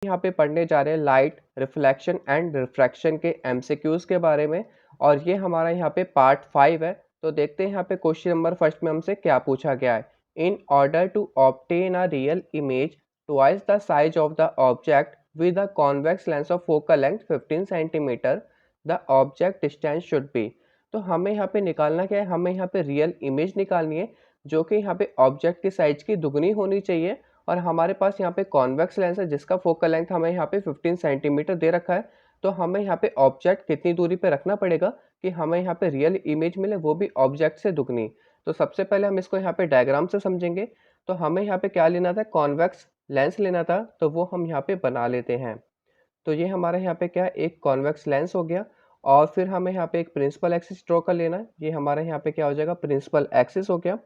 यहाँ पे पढ़ने जा रहे हैं लाइट रिफ्लेक्शन एंड रिफ्रैक्शन के एमसीक्यूज के बारे में और ये हमारा यहाँ पे पार्ट 5 है। तो देखते हैं यहाँ पे क्वेश्चन नंबर फर्स्ट में हमसे क्या पूछा गया है। In order to obtain a real image twice the size of the object with a convex lens of focal length 15 centimetre the object distance should be. तो हमें यहाँ पे निकालना क्या है, हमें यहाँ पे रियल इमेज निकालनी है जो कि यहाँ पे ऑब्जेक्ट की साइज की दुगनी होनी चाहिए और हमारे पास यहाँ पे कॉन्वेक्स लेंस है जिसका फोकल लेंथ हमें यहाँ पे 15 सेंटीमीटर दे रखा है। तो हमें यहाँ पे ऑब्जेक्ट कितनी दूरी पे रखना पड़ेगा कि हमें यहाँ पे रियल इमेज मिले, वो भी ऑब्जेक्ट से दुगनी। तो सबसे पहले हम इसको यहाँ पे डायग्राम से समझेंगे। तो हमें यहाँ पे क्या लेना था, कॉन्वेक्स लेंस लेना था, तो वो हम यहाँ पे बना लेते हैं। तो ये हमारे यहाँ पे क्या है, एक कॉन्वेक्स लेंस हो गया और फिर हमें यहाँ पे एक प्रिंसिपल एक्सिस ड्रॉ कर लेना है। ये हमारे यहाँ पे क्या हो जाएगा, प्रिंसिपल एक्सिस हो गया।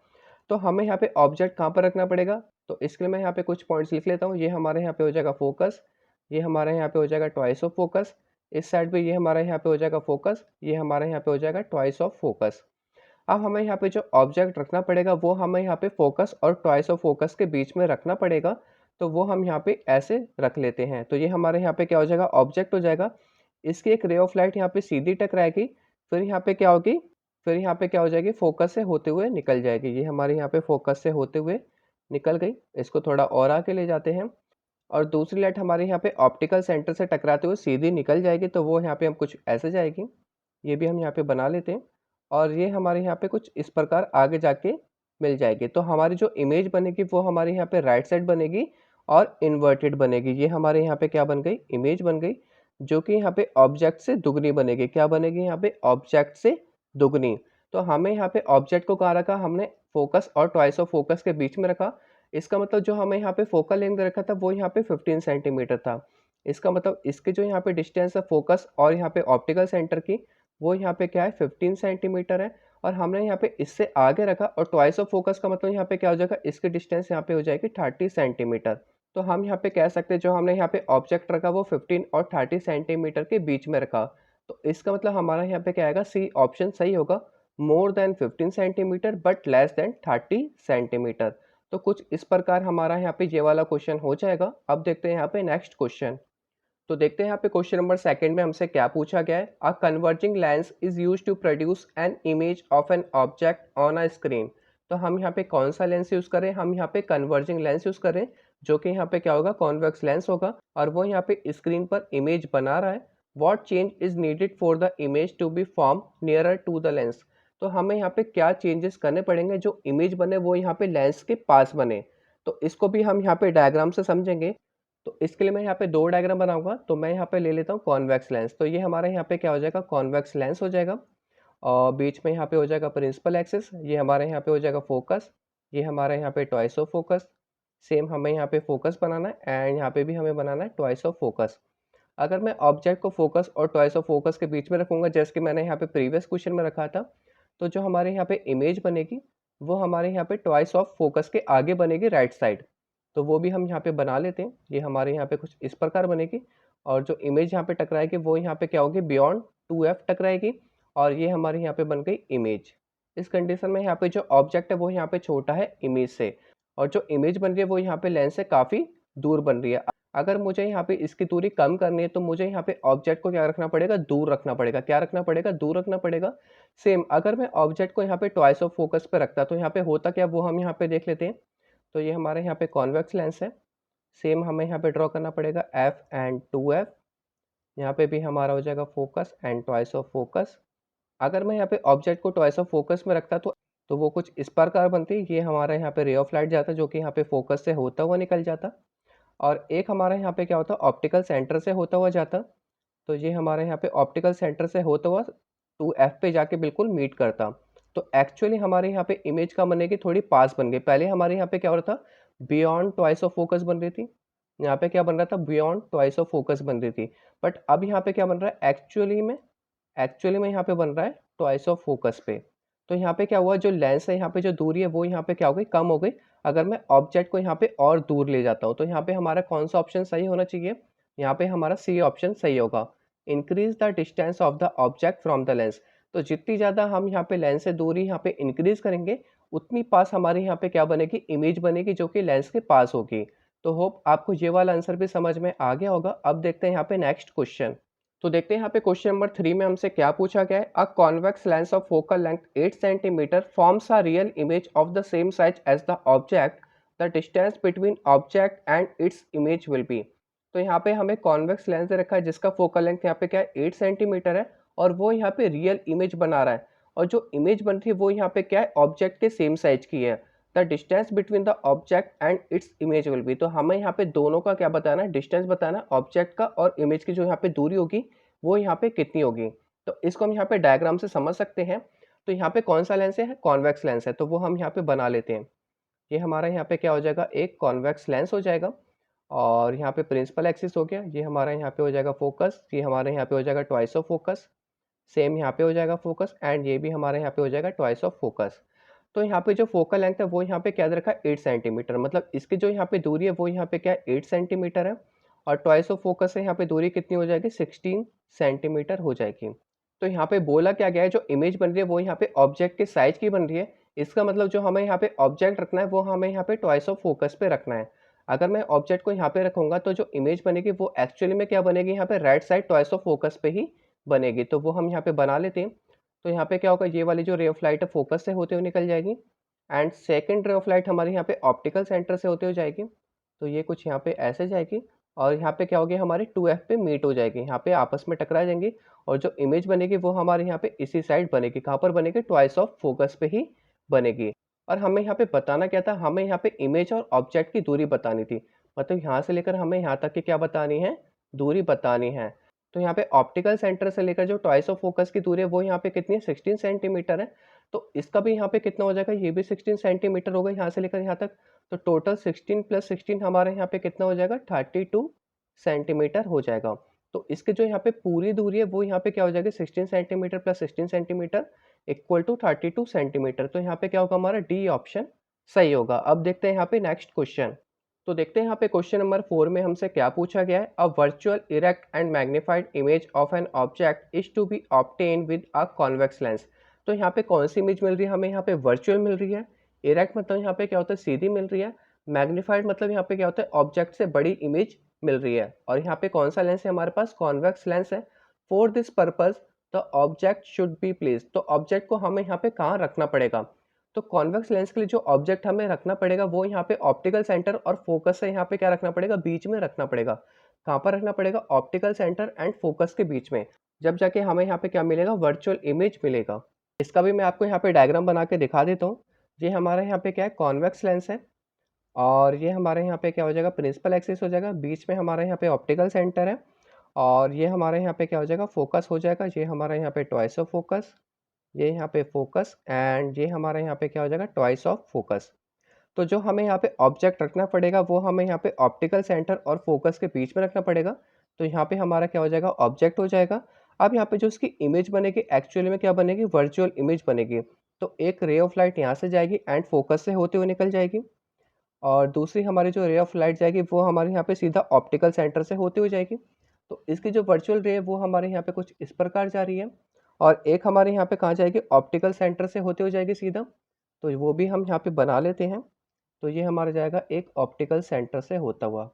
तो हमें यहाँ पे ऑब्जेक्ट कहाँ पर रखना पड़ेगा, तो इसके लिए मैं यहाँ पे कुछ पॉइंट्स लिख लेता हूँ। ये हमारे यहाँ पे हो जाएगा फोकस, ये हमारे यहाँ पे हो जाएगा ट्वाइस ऑफ फोकस, इस साइड पे ये हमारे यहाँ पे हो जाएगा फोकस, ये हमारे यहाँ पे हो जाएगा ट्वाइस ऑफ फोकस। अब हमें यहाँ पे जो ऑब्जेक्ट रखना पड़ेगा वो हमें यहाँ पे फोकस और ट्वाइस ऑफ फोकस के बीच में रखना पड़ेगा। तो वो हम यहाँ पे ऐसे रख लेते हैं। तो ये हमारे यहाँ पे क्या हो जाएगा, ऑब्जेक्ट हो जाएगा। इसकी एक रे ऑफ लाइट यहाँ पे सीधी टकराएगी, फिर यहाँ पे क्या होगी, फिर यहाँ पे क्या हो जाएगी, फोकस से होते हुए निकल जाएगी। ये हमारे यहाँ पे फोकस से होते हुए निकल गई। इसको थोड़ा और आगे ले जाते हैं और दूसरी लाइट हमारे यहाँ पे ऑप्टिकल सेंटर से टकराते हुए सीधी निकल जाएगी। तो वो यहाँ पे हम कुछ ऐसे जाएगी, ये भी हम यहाँ पे बना लेते हैं और ये हमारे यहाँ पे कुछ इस प्रकार आगे जाके मिल जाएगी। तो हमारी जो इमेज बनेगी वो हमारे यहाँ पे राइट साइड बनेगी और इन्वर्टेड बनेगी। ये हमारे यहाँ पे क्या बन गई, इमेज बन गई, जो कि यहाँ पे ऑब्जेक्ट से दुगनी बनेगी। क्या बनेगी यहाँ पे, ऑब्जेक्ट से दुगनी। तो हमें यहाँ पे ऑब्जेक्ट को कहाँ रखा, हमने फोकस और ट्वाइस ऑफ फोकस के बीच में रखा। इसका मतलब जो हमें यहाँ पे फोकल लेंथ रखा था वो यहाँ पे 15 सेंटीमीटर था। इसका मतलब इसके जो यहाँ पे डिस्टेंस है फोकस और यहाँ पे ऑप्टिकल सेंटर की, वो यहाँ पे क्या है, 15 सेंटीमीटर है। और हमने यहाँ पे इससे आगे रखा और ट्वाइस ऑफ फोकस का मतलब यहाँ पे क्या हो जाएगा, इसकी डिस्टेंस यहाँ पे हो जाएगी 30 सेंटीमीटर। तो हम यहाँ पे कह सकते हैं जो हमने यहाँ पे ऑब्जेक्ट रखा वो 15 और 30 सेंटीमीटर के बीच में रखा। तो इसका मतलब हमारा यहाँ पे क्या आएगा, सी ऑप्शन सही होगा, more than 15 centimetre but less than 30 centimetre. तो कुछ इस प्रकार हमारा यहाँ पे ये वाला क्वेश्चन हो जाएगा। अब देखते हैं यहाँ पे नेक्स्ट क्वेश्चन। तो देखते हैं यहाँ पे क्वेश्चन नंबर सेकंड में हमसे क्या पूछा गया है। A converging lens is use to produce an image of an object on a screen. तो हम यहाँ पे कौन सा लेंस यूज करें, हम यहाँ पे कन्वर्जिंग लेंस यूज करें, जो कि यहाँ पे क्या होगा, कॉन्वेक्स लेंस होगा और वो यहाँ पे स्क्रीन पर इमेज बना रहा है। What change is needed for the image to be form nearer to the lens. तो हमें यहाँ पे क्या चेंजेस करने पड़ेंगे, जो इमेज बने वो यहाँ पे लेंस के पास बने। तो इसको भी हम यहाँ पे डायग्राम से समझेंगे। तो इसके लिए मैं यहाँ पे दो डायग्राम बनाऊंगा। तो मैं यहाँ पे ले लेता हूँ कॉन्वेक्स लेंस। तो ये हमारे यहाँ पे क्या हो जाएगा, कॉन्वेक्स लेंस हो जाएगा और बीच में यहाँ पे हो जाएगा प्रिंसिपल एक्सिस। ये हमारे यहाँ पे हो जाएगा फोकस, ये हमारे यहाँ पे ट्वाइस ऑफ फोकस। सेम हमें यहाँ पे फोकस बनाना है एंड यहाँ पे भी हमें बनाना है ट्वाइस ऑफ फोकस। अगर मैं ऑब्जेक्ट को फोकस और ट्वाइस ऑफ फोकस के बीच में रखूंगा, जैसे कि मैंने यहाँ पे प्रीवियस क्वेश्चन में रखा था, तो जो हमारे यहाँ पे इमेज बनेगी वो हमारे यहाँ पे ट्वाइस ऑफ फोकस के आगे बनेगी, राइट साइड। तो वो भी हम यहाँ पे बना लेते हैं। ये हमारे यहाँ पे कुछ इस प्रकार बनेगी और जो इमेज यहाँ पे टकराएगी वो यहाँ पे क्या होगी, बियॉन्ड 2f टकराएगी और ये हमारे यहाँ पे बन गई इमेज। इस कंडीशन में यहाँ पे जो ऑब्जेक्ट है वो यहाँ पे छोटा है इमेज से और जो इमेज बन रही है वो यहाँ पे लेंस से काफ़ी दूर बन रही है। अगर मुझे यहाँ पे इसकी दूरी कम करनी है तो मुझे यहाँ पे ऑब्जेक्ट को क्या रखना पड़ेगा, दूर रखना पड़ेगा। क्या रखना पड़ेगा, दूर रखना पड़ेगा। सेम अगर मैं ऑब्जेक्ट को यहाँ पे ट्वाइस ऑफ फोकस पे रखता तो यहाँ पे होता क्या, वो हम यहाँ पे देख लेते हैं। तो ये हमारे यहाँ पे कॉन्वेक्स लेंस है। सेम हमें यहाँ पे ड्रॉ करना पड़ेगा f एंड 2f। यहाँ पे भी हमारा हो जाएगा focus and twice of focus. अगर मैं यहाँ पे ऑब्जेक्ट को ट्वाइस ऑफ फोकस में रखता तो वो कुछ इस प्रकार बनती। ये हमारा यहाँ पे रे ऑफ लाइट जाता जो कि यहाँ पे फोकस से होता हुआ निकल जाता और एक हमारा यहाँ पे क्या होता, ऑप्टिकल सेंटर से होता हुआ जाता। तो ये हमारे यहाँ पे ऑप्टिकल सेंटर से होता हुआ 2f पे जाके बिल्कुल मीट करता। तो एक्चुअली हमारे यहाँ पे इमेज का बनने की थोड़ी पास बन गई। पहले हमारे यहाँ पे क्या हो रहा था, बियॉन्ड ट्वाइस ऑफ फोकस बन रही थी। यहाँ पे क्या बन रहा था, बियॉन्ड ट्वाइस ऑफ फोकस बन रही थी। बट अब यहाँ पे क्या बन रहा है, एक्चुअली में यहाँ पे बन रहा है ट्वाइस ऑफ फोकस पे। तो यहाँ पे क्या हुआ, जो लेंस है यहाँ पे जो दूरी है वो यहाँ पे क्या हो गई, कम हो गई। अगर मैं ऑब्जेक्ट को यहाँ पे और दूर ले जाता हूँ तो यहाँ पे हमारा कौन सा ऑप्शन सही होना चाहिए, यहाँ पे हमारा सी ऑप्शन सही होगा, increase the distance of the object from the lens. तो जितनी ज़्यादा हम यहाँ पे लेंस से दूरी यहाँ पे इंक्रीज करेंगे उतनी पास हमारे यहाँ पे क्या बनेगी, इमेज बनेगी जो कि लेंस के पास होगी। तो होप आपको ये वाला आंसर भी समझ में आ गया होगा। अब देखते हैं यहाँ पे नेक्स्ट क्वेश्चन। तो देखते हैं यहाँ पे क्वेश्चन नंबर 3 में हमसे क्या पूछा गया है। A convex lens of focal length 8 centimetre forms a real image of the same size as the object. The distance between object and its image will be. तो यहाँ पे हमें कॉन्वेक्स लेंस दे रखा है जिसका फोकल लेंथ यहाँ पे क्या है 8 सेंटीमीटर है, और वो यहाँ पे रियल इमेज बना रहा है, और जो इमेज बन रही है वो यहाँ पे क्या है ऑब्जेक्ट के सेम साइज की है। The distance between the object and its image will be. तो हमें यहाँ पे दोनों का क्या बताना है, डिस्टेंस बताना है ऑब्जेक्ट का, और इमेज की जो यहाँ पे दूरी होगी वो यहाँ पे कितनी होगी। तो इसको हम यहाँ पे डायग्राम से समझ सकते हैं। तो यहाँ पे कौन सा लेंस है, कॉन्वेक्स लेंस है, तो वो हम यहाँ पे बना लेते हैं। ये हमारा यहाँ पे क्या हो जाएगा, एक कॉन्वेक्स लेंस हो जाएगा, और यहाँ पे प्रिंसिपल एक्सिस हो गया, ये हमारा यहाँ पे हो जाएगा फोकस, ये हमारे यहाँ पे हो जाएगा ट्वाइस ऑफ फोकस, सेम यहाँ पे हो जाएगा फोकस, एंड ये भी हमारे यहाँ पे हो जाएगा ट्वाइस ऑफ फोकस। तो यहाँ पे जो फोकल लेंथ है वो यहाँ पे क्या दे रखा है 8 सेंटीमीटर, मतलब इसकी जो यहाँ पे दूरी है वो यहाँ पे क्या है 8 सेंटीमीटर है, और ट्वाइस ऑफ फोकस से यहाँ पे दूरी कितनी हो जाएगी 16 सेंटीमीटर हो जाएगी। तो यहाँ पे बोला क्या गया है, जो इमेज बन रही है वो यहाँ पे ऑब्जेक्ट के साइज की बन रही है। इसका मतलब जो हमें यहाँ पे ऑब्जेक्ट रखना है वो हमें यहाँ पे ट्वाइस ऑफ फोकस पे रखना है। अगर मैं ऑब्जेक्ट को यहाँ पे रखूंगा तो जो इमेज बनेगी वो एक्चुअली में क्या बनेगी, यहाँ पे right side twice of focus पे ही बनेगी। तो वो हम यहाँ पे बना लेते हैं। तो यहाँ पे क्या होगा, ये वाली जो रे ऑफ लाइट है फोकस से होते हुए निकल जाएगी, and second ray of light हमारे यहाँ पे ऑप्टिकल सेंटर से होते हुए जाएगी। तो ये कुछ यहाँ पे ऐसे जाएगी, और यहाँ पे क्या होगी हमारी 2f पे मीट हो जाएगी, यहाँ पे आपस में टकरा जाएंगी, और जो इमेज बनेगी वो हमारे यहाँ पे इसी साइड बनेगी। कहाँ पर बनेगी, ट्वाइस ऑफ फोकस पे ही बनेगी। और हमें यहाँ पे बताना क्या था, हमें यहाँ पे इमेज और ऑब्जेक्ट की दूरी बतानी थी, मतलब यहाँ से लेकर हमें यहाँ तक की क्या बतानी है, दूरी बतानी है। तो यहाँ पे ऑप्टिकल सेंटर से लेकर जो ट्वाइस ऑफ फोकस की दूरी है वो यहाँ पे कितनी है 16 सेंटीमीटर है। तो इसका भी यहाँ पे कितना हो जाएगा, ये भी 16 सेंटीमीटर होगा यहाँ से लेकर यहाँ तक। तो टोटल 16 प्लस 16 हमारे यहाँ पे कितना हो जाएगा 32 सेंटीमीटर हो जाएगा। तो इसके जो यहाँ पे पूरी दूरी है वो यहाँ पे क्या हो जाएगी 16 centimetre plus 16 centimetre equal to 32 centimetre. तो यहाँ पे क्या होगा, हमारा डी ऑप्शन सही होगा। अब देखते हैं यहाँ पे नेक्स्ट क्वेश्चन। तो देखते हैं यहाँ पे क्वेश्चन नंबर 4 में हमसे क्या पूछा गया है। A virtual erect and magnified image of an object is to be obtain with a convex lens. तो यहाँ पे कौन सी इमेज मिल रही है हमें, यहाँ पे वर्चुअल मिल रही है। इरेक्ट मतलब यहाँ पे क्या होता है सीधी मिल रही है। मैग्नीफाइड मतलब यहाँ पे क्या होता है ऑब्जेक्ट से बड़ी इमेज मिल रही है। और यहाँ पे कौन सा लेंस है हमारे पास, कॉन्वेक्स लेंस है। For this purpose the object should be placed. तो ऑब्जेक्ट को हमें यहाँ पे कहाँ रखना पड़ेगा, तो कॉन्वेक्स लेंस के लिए जो ऑब्जेक्ट हमें रखना पड़ेगा वो यहाँ पे ऑप्टिकल सेंटर और फोकस से यहाँ पे क्या रखना पड़ेगा, बीच में रखना पड़ेगा। कहाँ पर रखना पड़ेगा, ऑप्टिकल सेंटर एंड फोकस के बीच में। जब जाके हमें यहाँ पे क्या मिलेगा, वर्चुअल इमेज मिलेगा। इसका भी मैं आपको यहाँ पे डायग्राम बना के दिखा देता हूँ। ये हमारे यहाँ पे क्या है, कॉन्वेक्स लेंस है, और ये हमारे यहाँ पे क्या हो जाएगा, प्रिंसिपल एक्सिस हो जाएगा, बीच में हमारे यहाँ पे ऑप्टिकल सेंटर है, और ये हमारे यहाँ पे क्या हो जाएगा, फोकस हो जाएगा। ये हमारा यहाँ पे ट्वाइस ऑफ फोकस, ये यहाँ पे फोकस, एंड ये हमारा यहाँ पे क्या हो जाएगा, ट्वाइस ऑफ फोकस। तो जो हमें यहाँ पे ऑब्जेक्ट रखना पड़ेगा वो हमें यहाँ पे ऑप्टिकल सेंटर और फोकस के बीच में रखना पड़ेगा। तो यहाँ पे हमारा क्या हो जाएगा, ऑब्जेक्ट हो जाएगा। अब यहाँ पे जो उसकी इमेज बनेगी एक्चुअली में क्या बनेगी, वर्चुअल इमेज बनेगी। तो एक रे ऑफ लाइट यहाँ से जाएगी एंड फोकस से होते हुए निकल जाएगी, और दूसरी हमारी जो रे ऑफ लाइट जाएगी वो हमारे यहाँ पे सीधा ऑप्टिकल सेंटर से होते हुए जाएगी। तो इसकी जो वर्चुअल रे है वो हमारे यहाँ पे कुछ इस प्रकार जा रही है, और एक हमारे यहाँ पे कहाँ जाएगी, ऑप्टिकल सेंटर से होते हुए जाएगी सीधा। तो वो भी हम यहाँ पे बना लेते हैं। तो ये हमारा जाएगा एक ऑप्टिकल सेंटर से होता हुआ,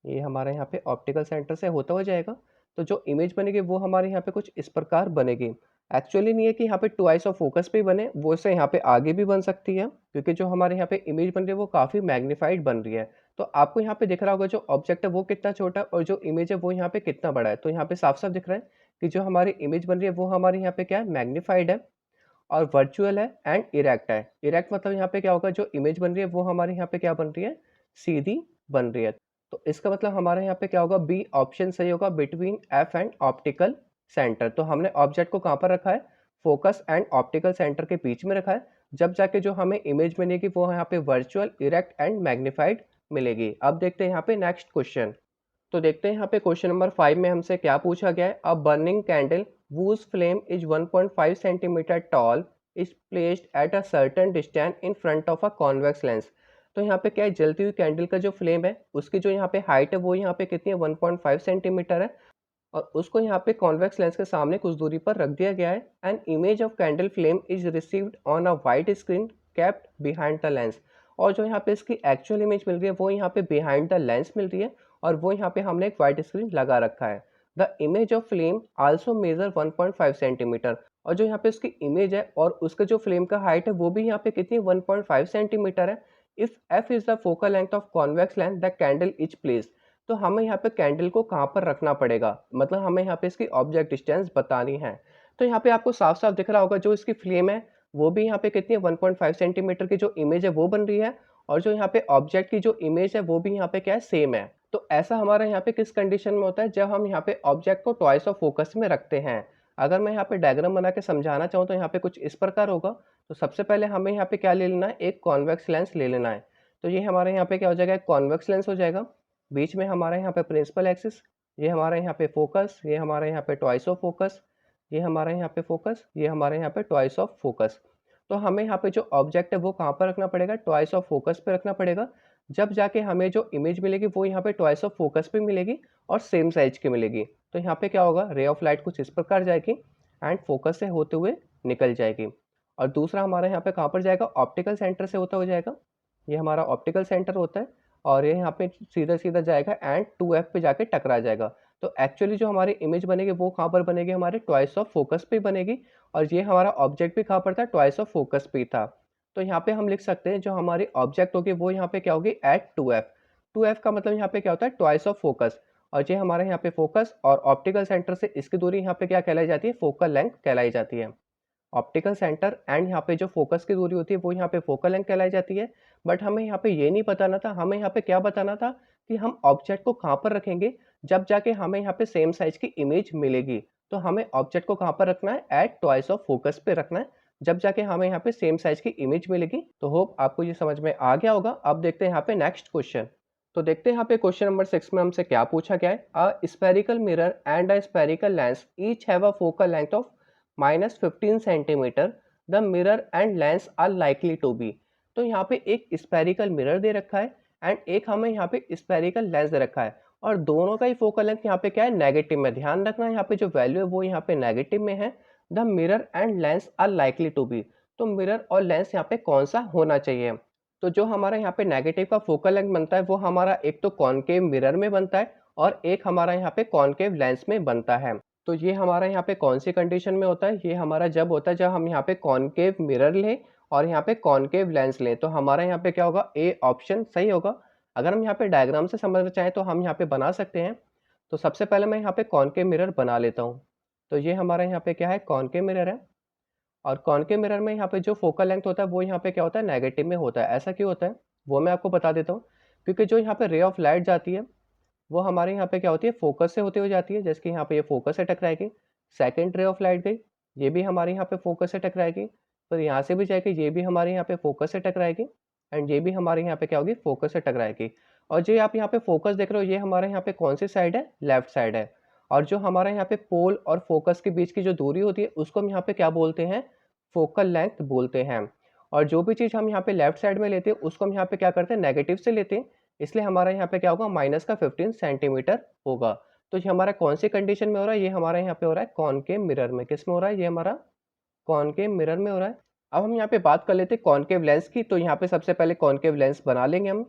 ये हमारे यहाँ पे ऑप्टिकल सेंटर से होता हुआ जाएगा। तो जो इमेज बनेगी वो हमारे यहाँ पे कुछ इस प्रकार बनेगी। एक्चुअली नहीं है कि यहाँ पे ट्वाइस ऑफ फोकस पे ही बने, वो से यहाँ पे आगे भी बन सकती है, क्योंकि जो हमारे यहाँ पे इमेज बन रही है वो काफ़ी मैग्नीफाइड बन रही है। तो आपको यहाँ पे दिख रहा होगा जो ऑब्जेक्ट है वो कितना छोटा है और जो इमेज है वो यहाँ पे कितना बड़ा है। तो यहाँ पे साफ साफ दिख रहा है कि जो हमारी इमेज बन रही है वो हमारे यहाँ पे क्या है, मैग्नीफाइड है, और वर्चुअल है एंड इरेक्ट है। इरेक्ट मतलब यहाँ पे क्या होगा, जो इमेज बन रही है वो हमारे यहाँ पे क्या बन रही है, सीधी बन रही है। तो इसका मतलब हमारे यहाँ पे क्या होगा, बी ऑप्शन सही होगा, between F and optical centre. तो हमने ऑब्जेक्ट को कहाँ पर रखा है, फोकस एंड ऑप्टिकल सेंटर के बीच में रखा है। जब जाके जो हमें इमेज मिलेगी वो यहाँ पे वर्चुअल, इरेक्ट एंड मैग्नीफाइड मिलेगी। अब देखते हैं यहाँ पे नेक्स्ट क्वेश्चन। तो देखते हैं यहाँ पे क्वेश्चन नंबर 5 में हमसे क्या पूछा गया है। अ burning candle whose flame is 1.5 centimeter tall is placed at a certain distance in front of a convex lens। तो यहाँ पे क्या है, जलती हुई कैंडल का जो फ्लेम है उसकी जो यहाँ पे हाइट है वो यहाँ पे कितनी है, 1.5 सेंटीमीटर है, और उसको यहाँ पे कॉन्वेक्स लेंस के सामने कुछ दूरी पर रख दिया गया है। N image of candle flame is received on a white screen kept behind the lens. और जो यहाँ पे इसकी एक्चुअल इमेज मिल रही है वो यहाँ पे बिहाइंड द लेंस मिल रही है, और वो यहाँ पे हमने एक वाइट स्क्रीन लगा रखा है। The image of flame also measure 1.5 centimetre, और जो यहाँ पे उसकी इमेज है और उसका जो फ्लेम का हाइट है वो भी यहाँ पे कितनी 1.5 सेंटीमीटर है। If F is the focal length of convex lens the candle is place, तो हमें यहाँ पे कैंडल को कहाँ पर रखना पड़ेगा, मतलब हमें यहाँ पे इसकी ऑब्जेक्ट डिस्टेंस बतानी है। तो यहाँ पे आपको साफ साफ दिख रहा होगा जो इसकी फ्लेम है वो भी यहाँ पे कितनी है 1.5 सेंटीमीटर की जो इमेज है वो बन रही है, और जो यहाँ पे ऑब्जेक्ट की जो इमेज है वो भी यहाँ पे क्या है, सेम है। तो ऐसा हमारा यहाँ पे किस कंडीशन में होता है, जब हम यहाँ पे ऑब्जेक्ट को ट्वाइस ऑफ फोकस में रखते हैं। अगर मैं यहाँ पे डायग्राम बना के समझाना चाहूँ तो यहाँ पे कुछ इस प्रकार होगा। तो सबसे पहले हमें यहाँ पे क्या ले लेना है, एक कॉन्वेक्स लेंस ले लेना है। तो ये हमारे यहाँ पे क्या हो जाएगा, एक कॉन्वेक्स लेंस हो जाएगा। बीच में हमारा यहाँ पे प्रिंसिपल एक्सिस, ये हमारे यहाँ पे फोकस, ये हमारे यहाँ पे ट्वाइस ऑफ फोकस, ये हमारे यहाँ पे फोकस, ये हमारे यहाँ पे ट्वाइस ऑफ फोकस। तो हमें यहाँ पे जो ऑब्जेक्ट है वो कहाँ पर रखना पड़ेगा, ट्वाइस ऑफ फोकस पे रखना पड़ेगा। जब जाके हमें जो इमेज मिलेगी वो यहाँ पे ट्वाइस ऑफ फोकस पे मिलेगी और सेम साइज की मिलेगी। तो यहाँ पे क्या होगा, रे ऑफ लाइट कुछ इस प्रकार जाएगी एंड फोकस से होते हुए निकल जाएगी। और दूसरा हमारा यहाँ पे कहाँ पर जाएगा, ऑप्टिकल सेंटर से होता हुआ जाएगा। ये हमारा ऑप्टिकल सेंटर होता है और ये यहाँ पे सीधा सीधा जाएगा एंड 2F पे जाके टकरा जाएगा। तो एक्चुअली जो हमारी इमेज बनेगी वो कहाँ पर बनेगी, हमारे ट्वाइस ऑफ फोकस पे बनेगी, और ये हमारा ऑब्जेक्ट भी कहाँ पर था, ट्वाइस ऑफ फोकस पे था। तो यहाँ पे हम लिख सकते हैं जो हमारी ऑब्जेक्ट होगी वो यहाँ पे क्या होगी, एट 2F। 2F का मतलब यहाँ पे क्या होता है, ट्वाइस ऑफ फोकस, और ये हमारे यहाँ पे फोकस और ऑप्टिकल सेंटर से इसकी दूरी यहाँ पे क्या कहलाई जाती है, फोकल लेंथ कहलाई जाती है। ऑप्टिकल सेंटर एंड यहाँ पे जो फोकस की दूरी होती है वो यहाँ पे फोकल लेंथ कहलाई जाती है। बट हमें यहाँ पे ये नहीं बताना था, हमें यहाँ पे क्या बताना था कि हम ऑब्जेक्ट को कहाँ पर रखेंगे जब जाके हमें यहाँ पे सेम साइज की इमेज मिलेगी। तो हमें ऑब्जेक्ट को कहाँ पर रखना है, एट ट्वाइस ऑफ फोकस पे रखना है, जब जाके हमें यहाँ पे सेम साइज की इमेज मिलेगी। तो होप आपको ये समझ में आ गया होगा। अब देखते हैं यहाँ पे नेक्स्ट क्वेश्चन। तो देखते हैं यहाँ पे क्वेश्चन नंबर 6 में हमसे क्या पूछा गया है। A spherical mirror and a spherical lens each have a focal length of -15 centimetre, the mirror and lens are likely to be. तो यहाँ पे एक स्फेरिकल मिरर दे रखा है एंड एक हमें यहाँ पे स्फेरिकल लेंस दे रखा है, और दोनों का ही फोकल लेंथ यहाँ पे क्या है, नेगेटिव में। ध्यान रखना यहाँ पे जो वैल्यू है वो यहाँ पे नेगेटिव में है। The mirror and lens are likely to be, तो मिरर और लेंस यहाँ पे कौन सा होना चाहिए। तो जो हमारा यहाँ पे नेगेटिव का फोकल लेंथ बनता है वो हमारा एक तो कॉनकेव मिरर में बनता है और एक हमारा यहाँ पे कॉनकेव लेंस में बनता है। तो ये हमारा यहाँ पे कौन सी कंडीशन में होता है, ये हमारा जब होता है जब हम यहाँ पे कॉनकेव मिरर लें और यहाँ पे कॉनकेव लेंस लें। तो हमारा यहाँ पे क्या होगा, ए ऑप्शन सही होगा। अगर हम यहाँ पे डायग्राम से समझना चाहें तो हम यहाँ पे बना सकते हैं। तो सबसे पहले मैं यहाँ पे कॉनकेव मिरर बना लेता हूँ। तो ये हमारा यहाँ पे क्या है, कॉनकेव मिरर है, और कॉनकेव मिरर में यहाँ पे जो फोकल लेंथ होता है वो यहाँ पे क्या होता है, नेगेटिव में होता है। ऐसा क्यों होता है वो मैं आपको बता देता हूँ। क्योंकि जो यहाँ पे रे ऑफ लाइट जाती है वो हमारे यहाँ पे क्या होती है, फोकस से होते हुए जाती है। जैसे कि यहाँ पे ये फोकस से टकराएगी, सेकंड रे ऑफ लाइट गई, ये भी हमारे यहाँ पे फोकस से टकराएगी, फिर यहाँ से भी जाएगी, ये भी हमारे यहाँ पे फोकस से टकराएगी, एंड ये भी हमारे यहाँ पे क्या होगी, फोकस से टकराएगी। और जो आप यहाँ पे फोकस देख रहे हो ये हमारे यहाँ पे कौन सी साइड है, लेफ्ट साइड है। और जो हमारे यहाँ पे पोल और फोकस के बीच की जो दूरी होती है उसको हम यहाँ पे क्या बोलते हैं, फोकल लेंथ बोलते हैं। और जो भी चीज़ हम यहाँ पे लेफ्ट साइड में लेते हैं उसको हम यहाँ पे क्या करते हैं, नेगेटिव से लेते हैं, इसलिए हमारा यहाँ पे क्या होगा, माइनस का 15 सेंटीमीटर होगा। तो ये हमारा कौन सी कंडीशन में हो रहा है, ये हमारा यहाँ पे हो रहा है कॉनकेव मिरर में। किस में हो रहा है, ये हमारा कॉनकेव मिरर में हो रहा है। अब हम यहाँ पे बात कर लेते हैं कॉनकेव लेंस की। तो यहाँ पे सबसे पहले कॉनकेव लेंस बना लेंगे हम।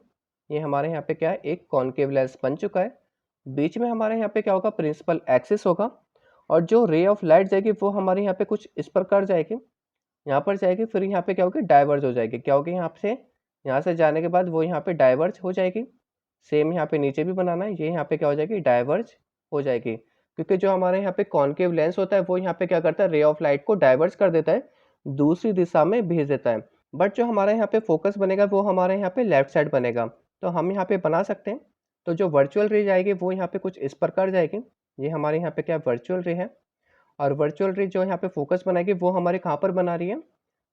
ये हमारे यहाँ पे क्या है, एक कॉनकेव लेंस बन चुका है। बीच में हमारे यहाँ पे क्या होगा, प्रिंसिपल एक्सिस होगा, और जो रे ऑफ लाइट जाएगी वो हमारे यहाँ पे कुछ इस प्रकार जाएगी, यहाँ पर जाएगी, फिर यहाँ पे क्या होगी, डाइवर्ज हो जाएगी। क्या होगी, यहाँ से जाने के बाद वो यहाँ पे डाइवर्ज हो जाएगी। सेम यहाँ पे नीचे भी बनाना है, ये यहाँ पे क्या हो जाएगी, डाइवर्ज हो जाएगी। क्योंकि जो हमारे यहाँ पे कॉनकेव लेंस होता है वो यहाँ पे क्या करता है, रे ऑफ लाइट को डाइवर्ज कर देता है, दूसरी दिशा में भेज देता है। बट जो हमारे यहाँ पे फोकस बनेगा वो हमारे यहाँ पे लेफ्ट साइड बनेगा। तो हम यहाँ पे बना सकते हैं। तो जो वर्चुअल रे जाएगी वो यहाँ पे कुछ इस प्रकार जाएगी। ये हमारे यहाँ पे क्या वर्चुअल रे है, और वर्चुअल रे जो यहाँ पे फोकस बनाएगी वो हमारे कहाँ पर बना रही है,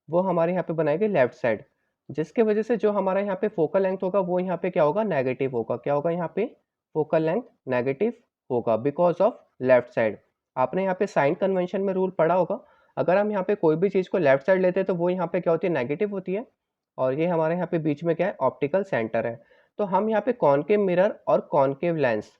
वो हमारे यहाँ पे बनाएगी लेफ्ट साइड, जिसके वजह से जो हमारा यहाँ पे फोकल लेंथ होगा वो यहाँ पे क्या होगा, नेगेटिव होगा। क्या होगा, यहाँ पे फोकल लेंथ नेगेटिव होगा बिकॉज ऑफ लेफ्ट साइड। आपने यहाँ पे साइन कन्वेंशन में रूल पढ़ा होगा, अगर हम यहाँ पे कोई भी चीज़ को लेफ्ट साइड लेते हैं तो वो यहाँ पे क्या होती है, नेगेटिव होती है। और ये हमारे यहाँ पे बीच में क्या है, ऑप्टिकल सेंटर है। तो हम यहाँ पे कॉनकेव मिरर और कॉनकेव लेंस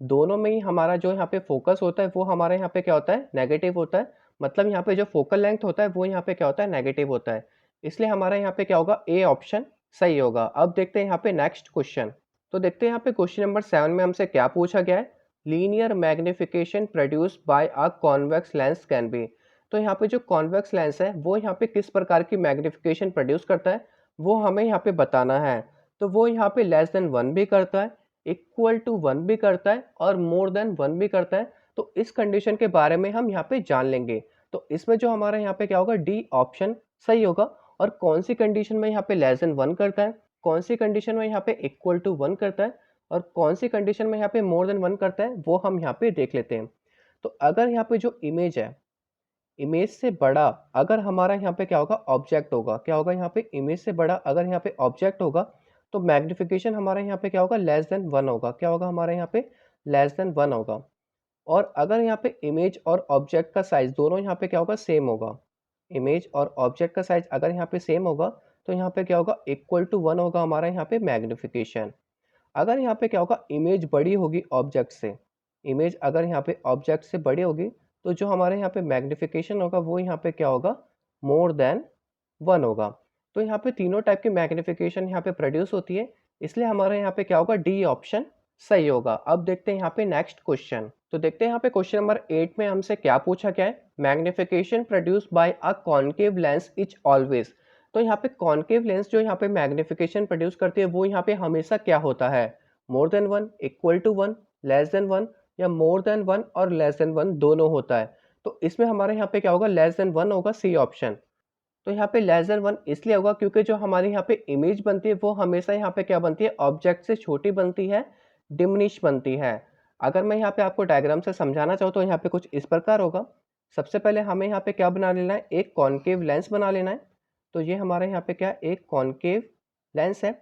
दोनों में ही हमारा जो यहाँ पे फोकस होता है वो हमारे यहाँ पे क्या होता है, नेगेटिव होता है। मतलब यहाँ पे जो फोकल लेंथ होता है वो यहाँ पे क्या होता है, नेगेटिव होता है। इसलिए हमारा यहाँ पे क्या होगा, ए ऑप्शन सही होगा। अब देखते हैं यहाँ पे नेक्स्ट क्वेश्चन। तो देखते हैं यहाँ पे क्वेश्चन नंबर 7 में हमसे क्या पूछा गया है। Linear magnification produced by a convex lens can be. तो यहाँ पे जो कॉन्वेक्स लेंस है वो यहाँ पे किस प्रकार की मैग्निफिकेशन प्रोड्यूस करता है वो हमें यहाँ पे बताना है। तो वो यहाँ पे लेस देन 1 भी करता है, इक्वल टू 1 भी करता है और मोर देन 1 भी करता है। तो इस कंडीशन के बारे में हम यहाँ पे जान लेंगे। तो इसमें जो हमारा यहाँ पे क्या होगा, डी ऑप्शन सही होगा। और कौन सी कंडीशन में यहाँ पे लेस देन 1 करता है, कौन सी कंडीशन में यहाँ पे इक्वल टू 1 करता है और कौन सी कंडीशन में यहाँ पे मोर देन 1 करता है, वो हम यहाँ पे देख लेते हैं। तो अगर यहाँ पे जो इमेज है, इमेज से बड़ा अगर हमारा यहाँ पे क्या होगा, ऑब्जेक्ट होगा, क्या होगा यहाँ पे, इमेज से बड़ा अगर यहाँ पे ऑब्जेक्ट होगा तो मैग्निफिकेशन हमारे यहाँ पे क्या होगा, लेस देन 1 होगा। क्या होगा हमारे यहाँ पे, लेस देन 1 होगा। और अगर यहाँ पे इमेज और ऑब्जेक्ट का साइज दोनों यहाँ पे क्या होगा, सेम होगा। इमेज और ऑब्जेक्ट का साइज अगर यहाँ पे सेम होगा तो यहाँ पे क्या होगा, इक्वल टू 1 होगा हमारा यहाँ पे मैग्निफिकेशन। अगर यहाँ पे क्या होगा, इमेज बड़ी होगी ऑब्जेक्ट से, इमेज अगर यहाँ पे ऑब्जेक्ट से बड़ी होगी तो जो हमारे यहाँ पे मैग्निफिकेशन होगा वो यहाँ पे क्या होगा, मोर देन 1 होगा। तो यहाँ पे तीनों टाइप की मैग्निफिकेशन यहाँ पे प्रोड्यूस होती है, इसलिए हमारे यहाँ पे क्या होगा, डी ऑप्शन सही होगा। अब देखते हैं यहाँ पे नेक्स्ट क्वेश्चन। तो देखते हैं यहाँ पे क्वेश्चन नंबर 8 में हमसे क्या पूछा गया है। Magnification produce by a concave lens is always. तो यहाँ पे कॉनकेव लेंस जो यहाँ पे मैग्निफिकेशन प्रोड्यूस करती है वो यहाँ पे हमेशा क्या होता है, more than 1, equal to 1, less than 1 या मोर देन 1 और लेस देन 1 दोनों होता है। तो इसमें हमारे यहाँ पे क्या होगा, लेस देन 1 होगा, सी ऑप्शन। तो यहाँ पे लेस देन 1 इसलिए होगा क्योंकि जो हमारे यहाँ पे इमेज बनती है वो हमेशा यहाँ पे क्या बनती है, ऑब्जेक्ट से छोटी बनती है, डिमिनिश बनती है। अगर मैं यहाँ पे आपको डायग्राम से समझाना चाहूँ तो यहाँ पे कुछ इस प्रकार होगा। सबसे पहले हमें यहाँ पे क्या बना लेना है, एक कॉनकेव लेंस बना लेना है। तो ये हमारे यहाँ पे क्या, एक कॉनकेव लेंस है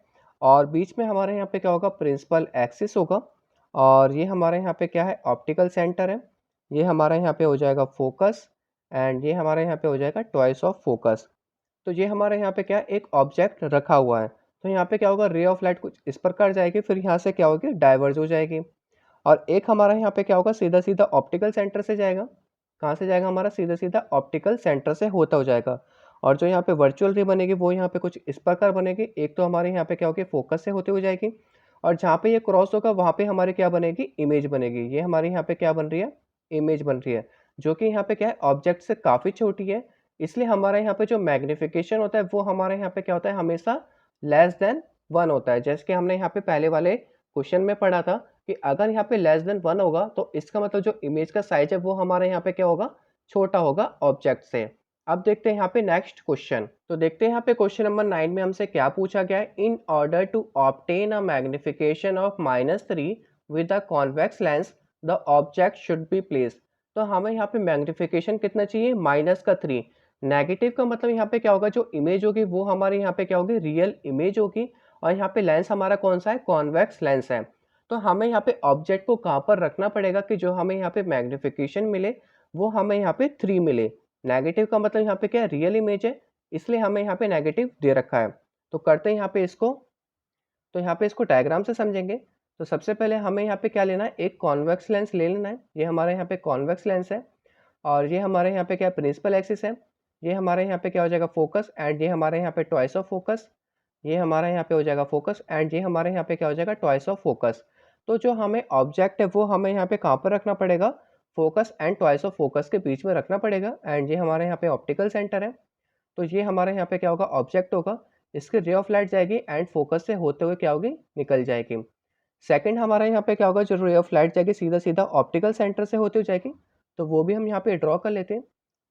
और बीच में हमारे यहाँ पे क्या होगा, प्रिंसिपल एक्सिस होगा। और ये हमारे यहाँ पे क्या है, ऑप्टिकल सेंटर है। ये हमारा यहाँ पे हो जाएगा फोकस एंड ये हमारे यहाँ पे हो जाएगा ट्वाइस ऑफ फोकस। तो ये हमारे यहाँ पे क्या है, एक ऑब्जेक्ट रखा हुआ है। तो यहाँ पे क्या होगा, रे ऑफ लाइट कुछ इस प्रकार जाएगी, फिर यहाँ से क्या होगी, डाइवर्ज हो जाएगी। और एक हमारा यहाँ पे क्या होगा, सीधा सीधा ऑप्टिकल सेंटर से जाएगा। कहाँ से जाएगा हमारा, सीधा सीधा ऑप्टिकल सेंटर से होता हो जाएगा। और जो यहाँ पे वर्चुअल रे बनेगी वो यहाँ पे कुछ इस प्रकार बनेगी। एक तो हमारे यहाँ पे क्या होगी, फोकस से होते हुए जाएगी और जहाँ पे ये क्रॉस होगा वहाँ पे हमारे क्या बनेगी, इमेज बनेगी। ये हमारे यहाँ पे क्या बन रही है, इमेज बन रही है, जो कि यहाँ पे क्या है, ऑब्जेक्ट से काफ़ी छोटी है। इसलिए हमारे यहाँ पे जो मैग्निफिकेशन होता है वो हमारे यहाँ पे क्या होता है, हमेशा लेस देन 1 होता है। जैसे कि हमने यहाँ पे पहले वाले क्वेश्चन में पढ़ा था कि अगर यहाँ पे लेस देन 1 होगा तो इसका मतलब जो इमेज का साइज है वो हमारे यहाँ पे क्या होगा, छोटा होगा ऑब्जेक्ट से। अब देखते हैं यहाँ पे नेक्स्ट क्वेश्चन। तो देखते हैं यहाँ पे क्वेश्चन नंबर 9 में हमसे क्या पूछा गया है। In order to obtain a magnification of -3 with a convex lens the object should be placed. तो हमें यहाँ पे मैग्निफिकेशन कितना चाहिए, -3। नेगेटिव का मतलब यहाँ पे क्या होगा, जो इमेज होगी वो हमारे यहाँ पे क्या होगी, रियल इमेज होगी। और यहाँ पे लेंस हमारा कौन सा है, कॉन्वेक्स लेंस है। तो हमें यहाँ पे ऑब्जेक्ट को कहाँ पर रखना पड़ेगा कि जो हमें यहाँ पे मैग्निफिकेशन मिले वो हमें यहाँ पे 3 मिले। नेगेटिव का मतलब यहाँ पे क्या है, रियल इमेज है, इसलिए हमें यहाँ पे नेगेटिव दे रखा है। तो करते हैं यहाँ पे इसको। तो यहाँ पे इसको डायग्राम से समझेंगे। तो सबसे पहले हमें यहाँ पे क्या लेना है, एक कॉन्वेक्स लेंस ले लेना है। ये हमारे यहाँ पे कॉन्वेक्स लेंस है और ये हमारे यहाँ पे क्या, प्रिंसिपल एक्सिस है। ये हमारे यहाँ पे क्या हो जाएगा, फोकस एंड ये हमारे यहाँ पे ट्वाइस ऑफ फोकस। ये हमारे यहाँ पे हो जाएगा फोकस एंड ये हमारे यहाँ पे क्या हो जाएगा, ट्वाइस ऑफ फोकस। तो जो हमें ऑब्जेक्ट है वो हमें यहाँ पे कहाँ पर रखना पड़ेगा, focus and twice of focus के बीच में रखना पड़ेगा। एंड ये हमारे यहाँ पे ऑप्टिकल सेंटर है। तो ये हमारे यहाँ पे क्या होगा, ऑब्जेक्ट होगा, इसकी रे ऑफ लाइट जाएगी एंड फोकस से होते हुए क्या होगी, निकल जाएगी। सेकंड हमारा यहाँ पे क्या होगा, जो रे ऑफ लाइट जाएगी सीधा सीधा ऑप्टिकल सेंटर से होते हुए जाएगी। तो वो भी हम यहाँ पे ड्रॉ कर लेते हैं।